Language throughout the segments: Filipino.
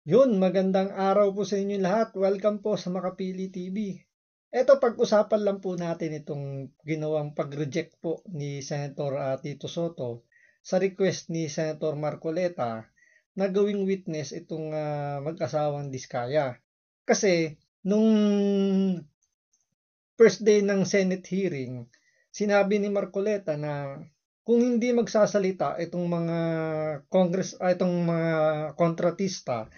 Yun, magandang araw po sa inyo lahat. Welcome po sa Makapili TV. Eto, pag-usapan lang po natin itong ginawang pag-reject po ni Senator Tito Soto sa request ni Senator Marcoleta na gawing witness itong mag-asawang Diskaya. Kasi nung first day ng Senate hearing, sinabi ni Marcoleta na kung hindi magsasalita itong mga itong mga kontratista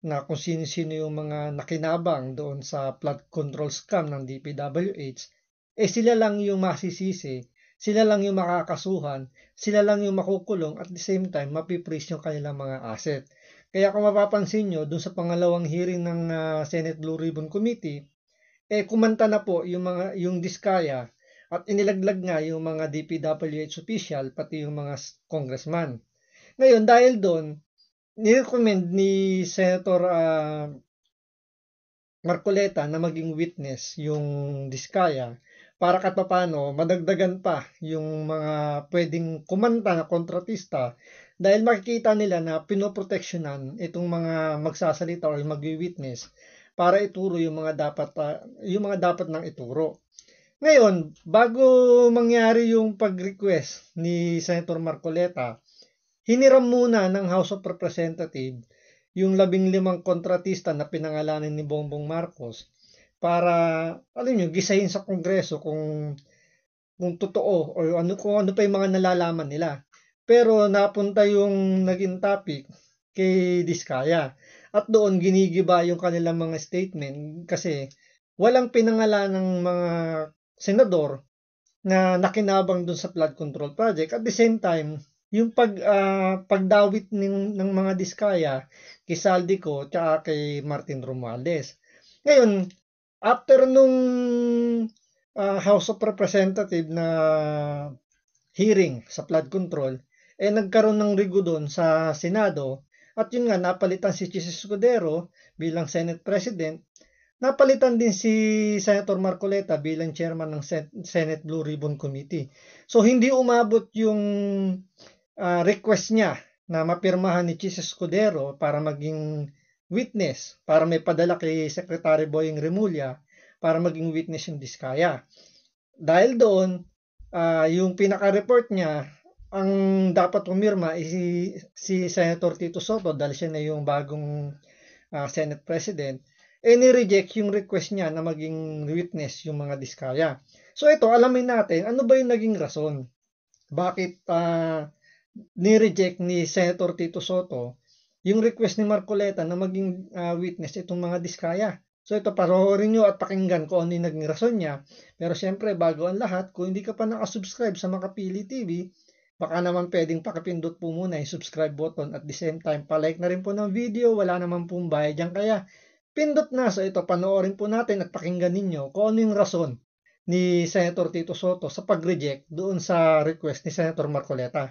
na kung sino-sino yung mga nakinabang doon sa flood control scam ng DPWH, sila lang yung masisisi, sila lang yung makakasuhan, sila lang yung makukulong at the same time mapipraise yung kanilang mga asset. Kaya kung mapapansin nyo, doon sa pangalawang hearing ng Senate Blue Ribbon Committee, kumanta na po yung Diskaya at inilaglag nga yung mga DPWH official pati yung mga congressman. Ngayon, dahil doon, ni-recommend ni Senator Marcoleta na maging witness yung Diskaya para kahit papaano madagdagan pa yung mga pwedeng kumanta na kontratista dahil makikita nila na pinoproteksyonan itong mga magsasalita o magwi-witness para ituro yung mga dapat nang ituro. Ngayon, bago mangyari yung pag-request ni Senator Marcoleta, hiniram muna ng House of Representatives yung 15 kontratista na pinangalanan ni Bongbong Marcos para, alam nyo, gisahin sa Kongreso kung totoo o kung ano pa yung mga nalalaman nila. Pero napunta yung naging topic kay Diskaya. At doon ginigiba yung kanilang mga statement kasi walang pinangalan ng mga senador na nakinabang dun sa flood control project. At the same time, yung pagdawit ng mga Diskaya kay Saldico at kay Martin Romualdez. Ngayon, after nung House of Representatives na hearing sa flood control, nagkaroon ng rigo doon sa Senado at yun nga, napalitan si Chis Escudero bilang Senate President. Napalitan din si Senator Marcoleta bilang chairman ng Senate Blue Ribbon Committee. So hindi umabot yung request niya na mapirmahan ni Chis Escudero para maging witness, para may padala kay Secretary Boying Remulla para maging witness yung Diskaya. Dahil doon, yung pinaka-report niya, ang dapat pumirma si Senator Tito Soto dahil siya na yung bagong Senate President, ni-reject yung request niya na maging witness yung mga Diskaya. So ito, alamin natin, ano ba yung naging rason? Bakit ni-reject ni Senator Tito Soto yung request ni Marcoleta na maging witness itong mga Diskaya? So ito, panoorin nyo at pakinggan ko ano yung naging rason niya. Pero syempre, bago ang lahat, kung hindi ka pa nakasubscribe sa Makapili TV, baka naman pwedeng pakipindot po muna yung subscribe button at the same time, palike na rin po ng video, wala naman pong bayad dyan. Kaya, pindot na. So ito, panoorin po natin at pakinggan ninyo kung ano yung rason ni Senator Tito Soto sa pag-reject doon sa request ni Senator Marcoleta.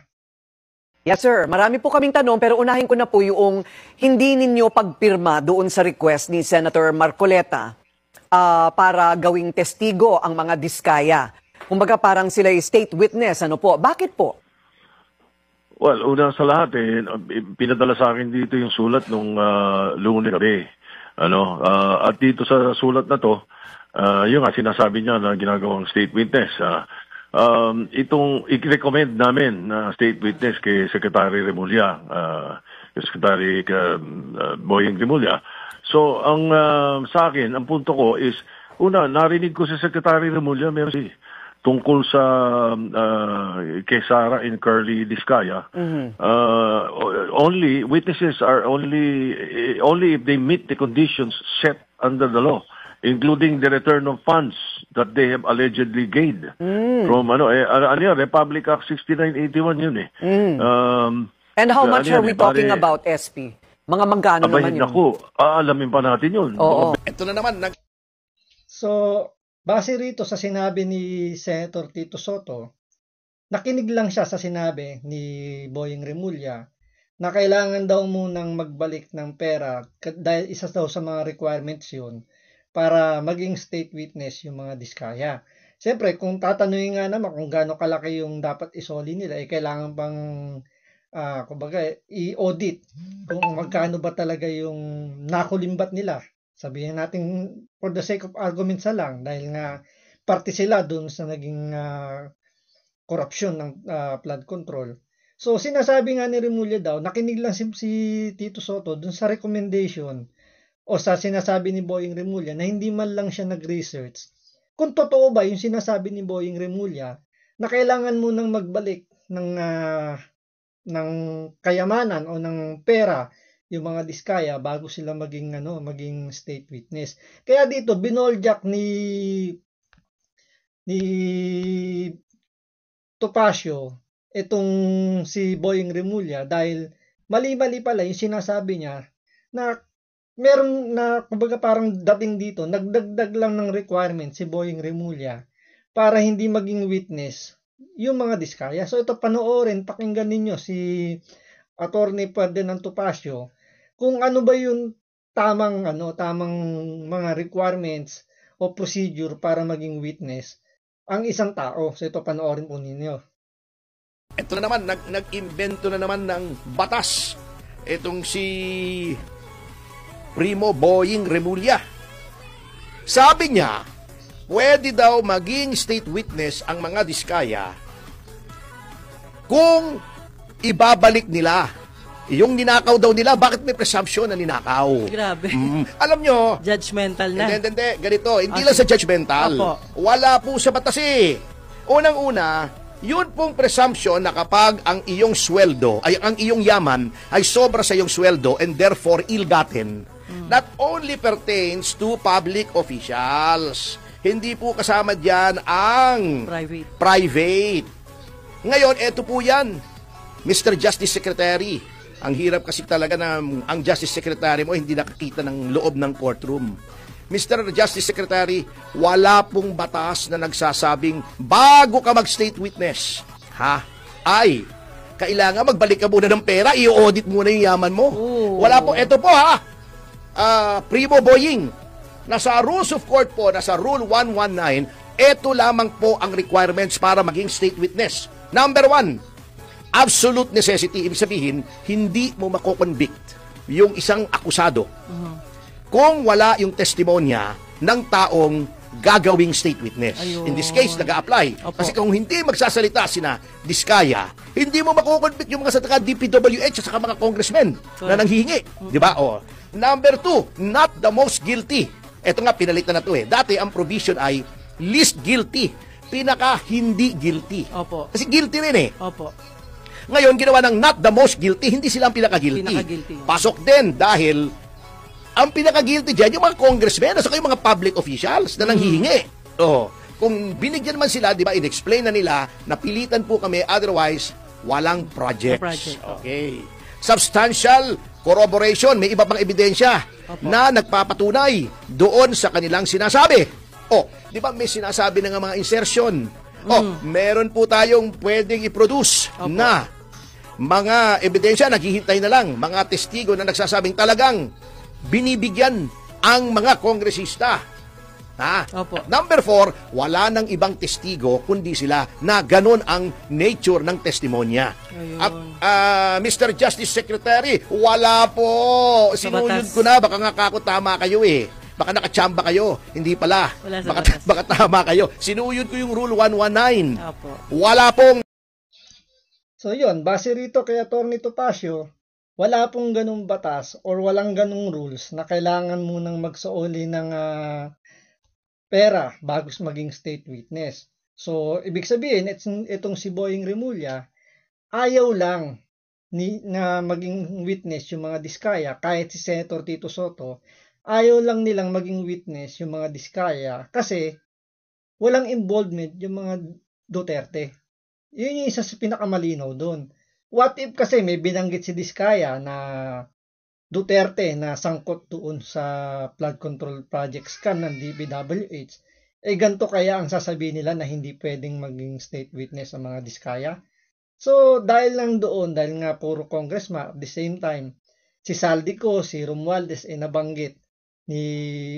Yes, sir. Marami po kaming tanong pero unahin ko na po yung hindi ninyo pagpirma doon sa request ni Senator Marcoleta para gawing testigo ang mga Diskaya. Kumbaga parang sila state witness. Ano po? Bakit po? Well, una sa lahat, pinadala sa akin dito yung sulat nung Lunes gabi. At dito sa sulat na to, yung nga sinasabi niya na ginagawang state witness. Itong i-recommend namin na state witness kay Secretary Remulla, Secretary Boying Remulla. So, ang sa akin, ang punto ko is, una, narinig ko si Secretary Remulla, meron tungkol sa kay Sara and Curly Diskaya. Only witnesses are only if they meet the conditions set under the law, including the return of funds that they have allegedly gained from Republic Act 6981 yun eh. And how much are we talking about, SP? Mga magkano naman yun? Naku, aalamin pa natin yun. Oo. Ito na naman. So, base rito sa sinabi ni Senator Tito Soto, nakinig lang siya sa sinabi ni Boying Remulla na kailangan daw munang magbalik ng pera dahil isa daw sa mga requirements yun para maging state witness yung mga Diskaya. Siyempre, kung tatanungin nga naman kung gaano kalaki yung dapat isoli nila, kailangan bang kumbaga i-audit kung magkano ba talaga yung nakulimbat nila. Sabihin natin for the sake of argument sa lang dahil nga parte sila doon sa naging korupsyon ng flood control. So sinasabi nga ni Remulla daw, nakinig lang si Tito Sotto doon sa recommendation o sa sinasabi ni Boying Remulla na hindi man lang siya nag-research. Kung totoo ba yung sinasabi ni Boying Remulla na kailangan mo nang magbalik ng kayamanan o ng pera yung mga diskaya bago sila maging state witness. Kaya dito binoljak ni Topacio itong si Boying Remulla dahil mali-mali pala yung sinasabi niya na meron na kumbaga parang dating dito nagdagdag lang ng requirement si Boying Remulla para hindi maging witness yung mga diskaya. So ito panoorin, pakinggan ninyo si Attorney Ferdinand Topacio kung ano ba yung tamang mga requirements o procedure para maging witness ang isang tao. So ito panoorin po ninyo. Ito na naman, nag-invento na naman ng batas itong si Primo Boying Remulla. Sabi niya, pwede daw maging state witness ang mga diskaya kung ibabalik nila yung ninakaw daw nila. Bakit may presumption na ninakaw? Grabe. Alam nyo, Judgmental na. hindi, ganito, hindi lang sa judgmental. Opo. Wala po sa batas eh. Unang-una, yun pong presumption na kapag ang iyong sweldo, ay ang iyong yaman ay sobra sa iyong sweldo and therefore ill-gotten, not only pertains to public officials. Hindi po kasama diyan ang private. Ngayon, eto po yan, Mr. Justice Secretary. Ang hirap kasi talaga na ang Justice Secretary mo hindi nakakita ng loob ng courtroom. Mr. Justice Secretary, wala pong batas na nagsasabing bago ka mag-state witness, ay kailangan magbalik ka muna ng pera, i-audit muna yung yaman mo. Wala po. Ito po Primo Boying, nasa Rules of Court po, nasa Rule 119, ito lamang po ang requirements para maging state witness. Number 1, absolute necessity. Ibig sabihin, hindi mo mako-convict yung isang akusado kung wala yung testimonya ng taong gagawing state witness. Ayun. In this case, nag-a-apply. Kasi kung hindi magsasalita sina Diskaya, hindi mo mako-convict yung mga sa DPWH at saka mga congressmen na nanghihingi. Di ba? Number 2, not the most guilty. Ito nga, pinalitan na to eh. Dati, ang provision ay least guilty. Pinaka hindi guilty. Opo. Kasi guilty rin eh. Opo. Ngayon, ginawa ng not the most guilty, hindi sila ang pinaka-guilty. Pasok din dahil ang pinaka-guilty dyan, yung mga congressmen at saka yung mga public officials na nanghihingi. Kung binigyan man sila, di ba, in-explain na nila, napilitan po kami, otherwise, walang projects. Okay. Substantial corroboration, may iba pang ebidensya na nagpapatunay doon sa kanilang sinasabi. Di ba may sinasabi na nga mga insertion? Meron po tayong pwedeng i-produce na mga ebidensya, naghihintay na lang, mga testigo na nagsasabing talagang binibigyan ang mga kongresista. Number 4, wala nang ibang testigo kundi sila na ganun ang nature ng testimonya. At Mr. Justice Secretary, wala po. Sinuyod ko na, baka nga kako tama kayo eh. Baka nakachamba kayo. Hindi pala. Baka tama kayo. Sinuyod ko yung Rule 119. Wala pong. So yun, base rito kay Atty. Topacio, wala pong ganung batas or walang ganung rules na kailangan munang magsauli ng pera bago maging state witness. So, ibig sabihin, itong si Boying Remulla, ayaw lang na maging witness yung mga diskaya, kahit si Senator Tito Sotto, ayaw lang nilang maging witness yung mga diskaya kasi walang involvement yung mga Duterte. Yun yung isa sa pinakamalinaw doon. What if kasi may binanggit si Diskaya na Duterte na sangkot doon sa flood control project scam ng DPWH, ganito kaya ang sasabihin nila na hindi pwedeng maging state witness ang mga Diskaya? So, dahil lang doon, dahil nga puro congressman, at the same time, si Saldico, si Romualdez nabanggit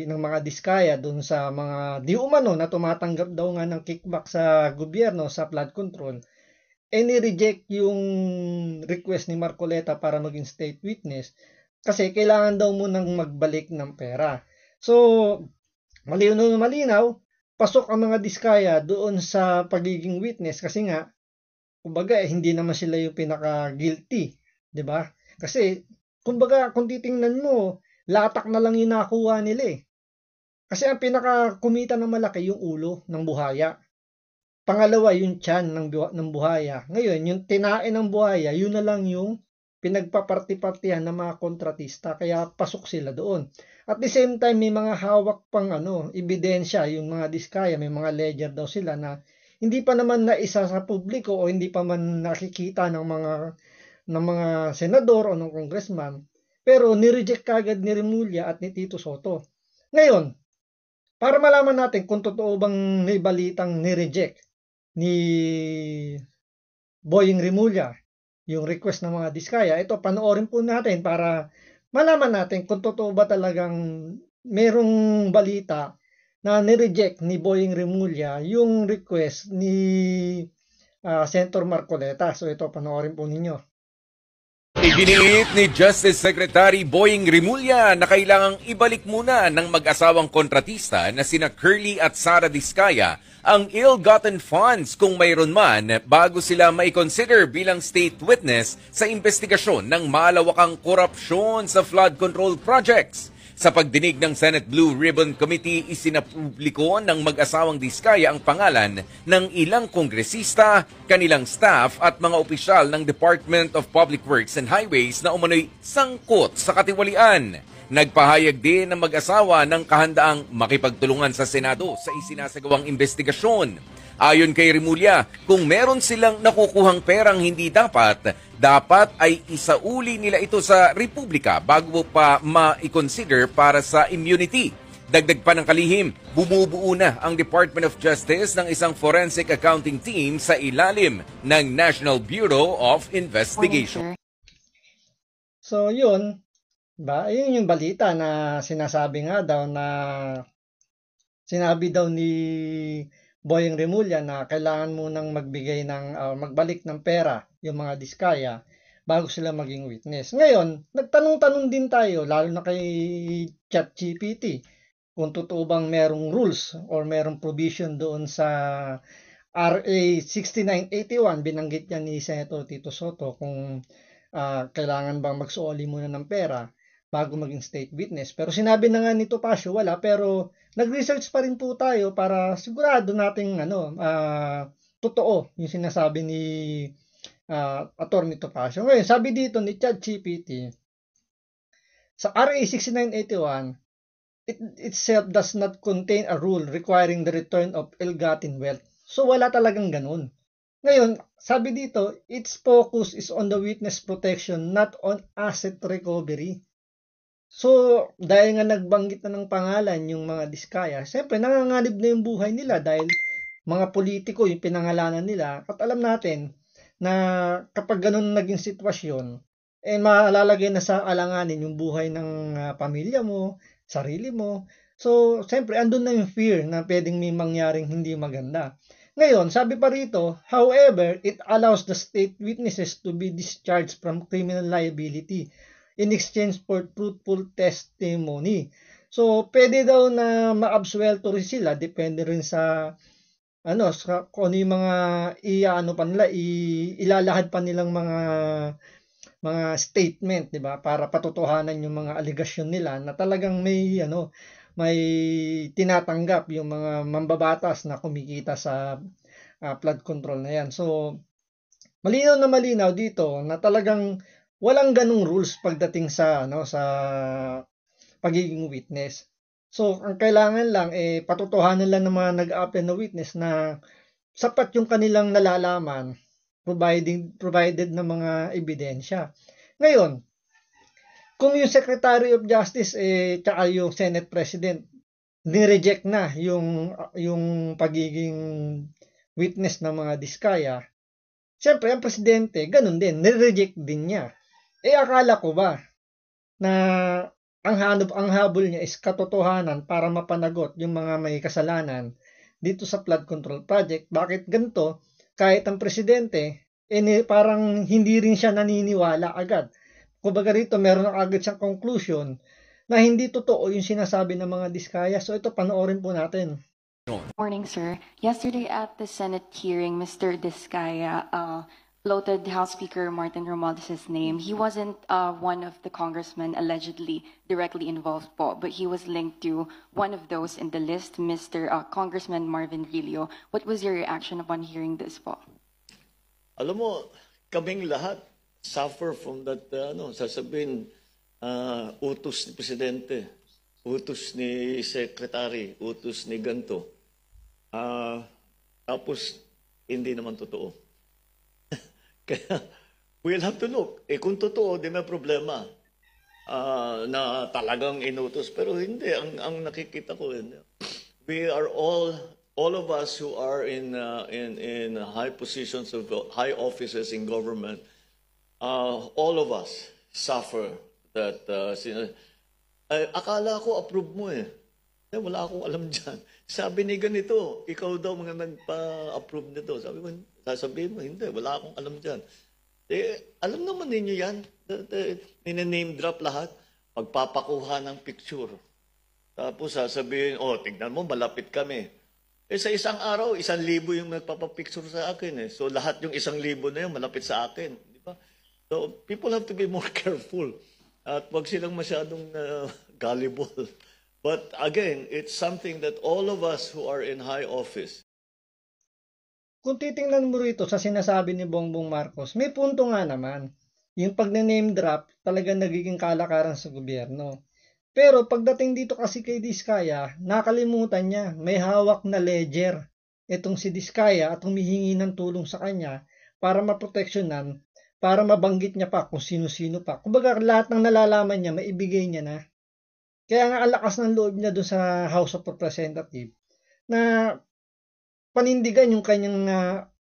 ng mga Diskaya doon sa mga di umano na tumatanggap daw nga ng kickback sa gobyerno sa flood control, ni-reject yung request ni Marcoleta para maging state witness kasi kailangan daw munang magbalik ng pera. So, malinaw na malinaw, pasok ang mga Diskaya doon sa pagiging witness kasi nga, kumbaga, hindi naman sila yung pinaka-guilty, di ba? Kasi, kumbaga, kung titingnan mo, latak na lang yung nakuha nila eh. Kasi ang pinaka-kumita ng malaki yung ulo ng buhaya. Pangalawa, yung tiyan ng buhaya. Ngayon, yung tinae ng buhaya, yun na lang yung pinagpaparti-partihan ng mga kontratista. Kaya pasok sila doon. At the same time, may mga hawak pang ebidensya, yung mga Diskaya, may mga ledger daw sila na hindi pa naman naisa sa publiko o hindi pa man nakikita ng mga senador o ng congressman. Pero nireject kagad ni Remulla at ni Tito Soto. Ngayon, para malaman natin kung totoo bang may balitang ni-reject ni Boying Remulla yung request ng mga Diskaya, ito panoorin po natin para malaman natin kung totoo ba talagang merong balita na ni-reject ni Boying Remulla yung request ni Senator Marcoleta. So ito, panoorin po ninyo. Iginiit ni Justice Secretary Boying Remulla na kailangang ibalik muna ng mag-asawang kontratista na sina Curly at Sara Diskaya ang ill-gotten funds kung mayroon man bago sila mai-consider bilang state witness sa investigasyon ng malawakang korupsyon sa flood control projects. Sa pagdinig ng Senate Blue Ribbon Committee, isinapubliko ng mag-asawang Diskaya ang pangalan ng ilang kongresista, kanilang staff at mga opisyal ng Department of Public Works and Highways na umano'y sangkot sa katiwalian. Nagpahayag din ng mag-asawa ng kahandaang makipagtulungan sa Senado sa isinasagawang investigasyon. Ayon kay Remulla, kung meron silang nakukuhang perang hindi dapat ay isauli nila ito sa Republika bago pa ma-consider para sa immunity. Dagdag pa ng kalihim, bumubuo na ang Department of Justice ng isang forensic accounting team sa ilalim ng National Bureau of Investigation. So yun, yun yung balita na sinasabi nga daw na sinabi daw ni Boying Remulla na kailangan munang magbalik ng pera yung mga Diskaya bago sila maging witness. Ngayon, nagtanong-tanong din tayo, lalo na kay ChatGPT, kung totoo bang merong rules or merong provision doon sa RA 6981, binanggit yan ni Senator Tito Soto, kung kailangan bang magsuoli muna ng pera bago maging state witness. Pero sinabi na nga ni Topacio, wala, pero nag-research pa rin po tayo para sigurado nating totoo yung sinasabi ni Attorney Topacio. Ngayon, sabi dito ni ChatGPT, sa RA 6981, it itself does not contain a rule requiring the return of ill-gotten wealth. So wala talagang ganun. Ngayon, sabi dito, its focus is on the witness protection, not on asset recovery. So, dahil nga nagbanggit na ng pangalan yung mga Diskaya, siyempre nanganganib na yung buhay nila dahil mga politiko yung pinangalanan nila. At alam natin na kapag ganun naging sitwasyon, malalagay na sa alanganin yung buhay ng pamilya mo, sarili mo. So, siyempre, andun na yung fear na pwedeng may mangyaring hindi maganda. Ngayon, sabi pa rito, however, it allows the state witnesses to be discharged from criminal liability in exchange for truthful testimony. So, pwede daw na ma-absuelto rin sila, depende rin sa kung ano yung mga ilalahad pa nilang mga statement, di ba? Para patutuhanan yung mga aligasyon nila na talagang may tinatanggap yung mga mambabatas na kumikita sa flood control na yan. So, malinaw na malinaw dito na talagang walang ganung rules pagdating sa pagiging witness. So, ang kailangan lang patutuhanan lang ng mga nag-a-apply na witness na sapat yung kanilang nalalaman provided na mga ebidensya. Ngayon, kung yung Secretary of Justice tsaka yung Senate President ni-reject na yung pagiging witness ng mga Diskaya, siyempre ang presidente ganun din, ni-reject din niya. Akala ko ba na ang habol niya is katotohanan para mapanagot yung mga may kasalanan dito sa flood control project? Bakit ganito? Kahit ang presidente parang hindi rin siya naniniwala agad. Kumbaga rito, meron na agad siyang conclusion na hindi totoo yung sinasabi ng mga Diskaya. So ito, panoorin po natin. Morning, sir. Yesterday at the Senate hearing, Mr. Diskaya floated House Speaker Martin Romualdez' name. He wasn't one of the congressmen allegedly directly involved po, but he was linked to one of those in the list, Mr. Congressman Marvin Vilio. What was your reaction upon hearing this po? Alam mo, kaming lahat suffer from that, sasabihin, utos ni Presidente, utos ni Secretary, utos ni ganto. Tapos, hindi naman totoo. Kaya, we'll have to look. Kung totoo, di may problema na talagang inutos. Pero hindi, ang nakikita ko, we are all of us who are in high positions of high offices in government, all of us suffer that. Akala ko approve mo eh. Wala akong alam dyan. Sabi ni ganito, ikaw daw mga nagpa-approve nito. Sasabihin mo, hindi, wala akong alam dyan. Alam naman ninyo yan. Nina-name drop lahat. Pagpapakuha ng picture. Tapos sasabihin, tignan mo, malapit kami. Sa isang araw, 1,000 yung nagpapapicture sa akin. So lahat yung 1,000 na yun, malapit sa akin. Di ba? So people have to be more careful. At wag silang masyadong gullible. But again, it's something that all of us who are in high office. Kung titingnan mo rito sa sinasabi ni Bongbong Marcos, may punto nga naman. Yung pag-name drop, talaga nagiging kalakaran sa gobyerno. Pero pagdating dito kasi kay Diskaya, nakalimutan niya, may hawak na ledger itong si Diskaya at humihingi ng tulong sa kanya para maproteksyonan, para mabanggit niya pa kung sino-sino pa. Kumbaga lahat ng nalalaman niya, maibigay niya na. Kaya nga ang lakas ng loob niya doon sa House of Representatives na panindigan yung kanyang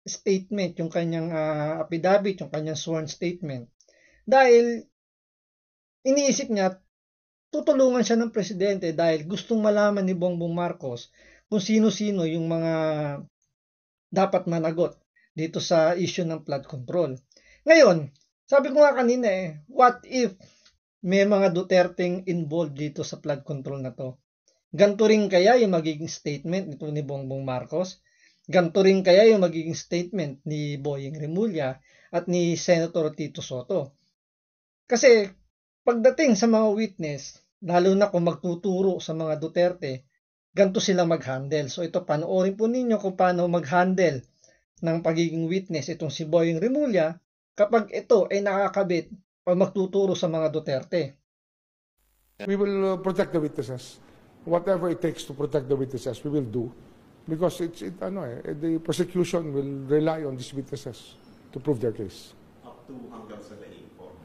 statement, yung kanyang affidavit, yung kanyang sworn statement. Dahil iniisip niya, tutulungan siya ng presidente dahil gustong malaman ni Bongbong Marcos kung sino-sino yung mga dapat managot dito sa issue ng flood control. Ngayon, sabi ko nga kanina what if may mga Duterteng involved dito sa flood control na to? Ganto rin kaya yung magiging statement nito ni Bongbong Marcos? Ganto rin kaya yung magiging statement ni Boying Remulla at ni Senator Tito Soto? Kasi pagdating sa mga witness, lalo na kung magtuturo sa mga Duterte, ganito sila mag-handle. So ito, panoorin po ninyo kung paano mag-handle ng pagiging witness itong si Boying Remulla kapag ito ay nakakabit o magtuturo sa mga Duterte. We will protect the witnesses. Whatever it takes to protect the witnesses, we will do. Because the prosecution will rely on these witnesses to prove their case. Up to hanggang sa na-inform?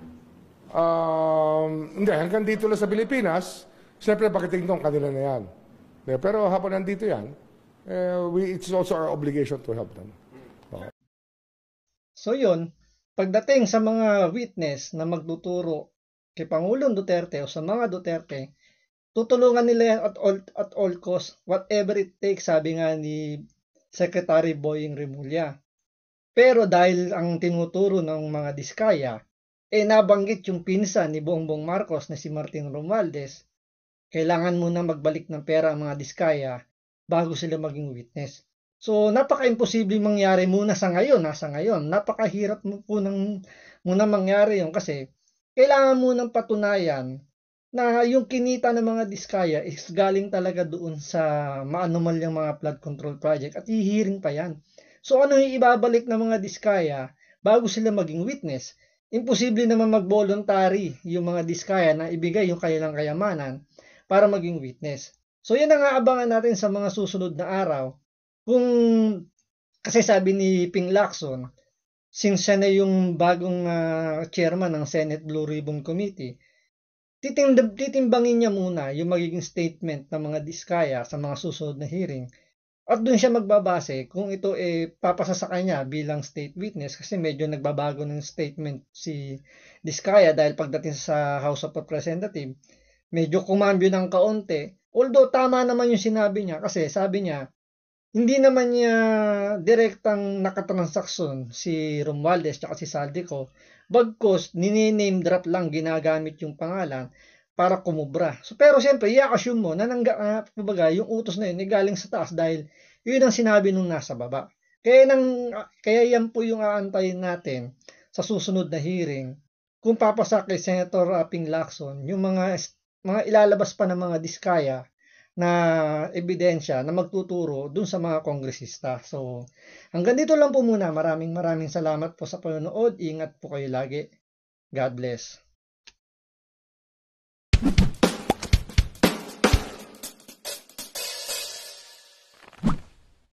Hindi, hanggang dito lang sa Pilipinas, siyempre pakitingtong kanila na yan. Pero habang nandito yan, it's also our obligation to help them. So yun, pagdating sa mga witness na magtuturo kay Pangulong Duterte o sa mga Duterte, tutulungan nila yan at all cost, whatever it takes, sabi nga ni Secretary Boying Remulla. Pero dahil ang tinuturo ng mga Diskaya, nabanggit yung pinsan ni Bongbong Marcos na si Martin Romualdez, kailangan muna magbalik ng pera ang mga Diskaya bago sila maging witness. So, napaka-imposible mangyari muna sa ngayon. Napakahirap po muna mangyari yun kasi kailangan munang patunayan na yung kinita ng mga Diskaya is galing talaga doon sa maanumalyang mga flood control project at hihiring pa yan. So, ano yung ibabalik ng mga Diskaya bago sila maging witness? Imposible naman mag-voluntary yung mga Diskaya na ibigay yung kanilang kayamanan para maging witness. So, yan ang aabangan natin sa mga susunod na araw. Kasi sabi ni Ping Lacson, since siya na yung bagong chairman ng Senate Blue Ribbon Committee, titimbangin niya muna yung magiging statement ng mga Diskaya sa mga susunod na hearing. At doon siya magbabase kung ito papasa sa kanya bilang state witness kasi medyo nagbabago ng statement si Diskaya dahil pagdating sa House of Representatives, medyo kumambyo ng kaunti. Although tama naman yung sinabi niya kasi sabi niya, hindi naman niya direktang nakatransaksyon si Romualdez at si Saldico, bagkos nini-name drop lang, ginagamit yung pangalan para kumubra. So, pero siyempre, i-assume mo na kumbaga, yung utos na yun ay galing sa taas dahil yun ang sinabi nung nasa baba. Kaya yan po yung aantayin natin sa susunod na hearing kung papasa kay Senator Ping Lacson yung mga ilalabas pa ng mga diskaya na ebidensya na magtuturo dun sa mga kongresista. So, hanggang dito lang po muna. Maraming salamat po sa panonood. Ingat po kayo lagi. God bless.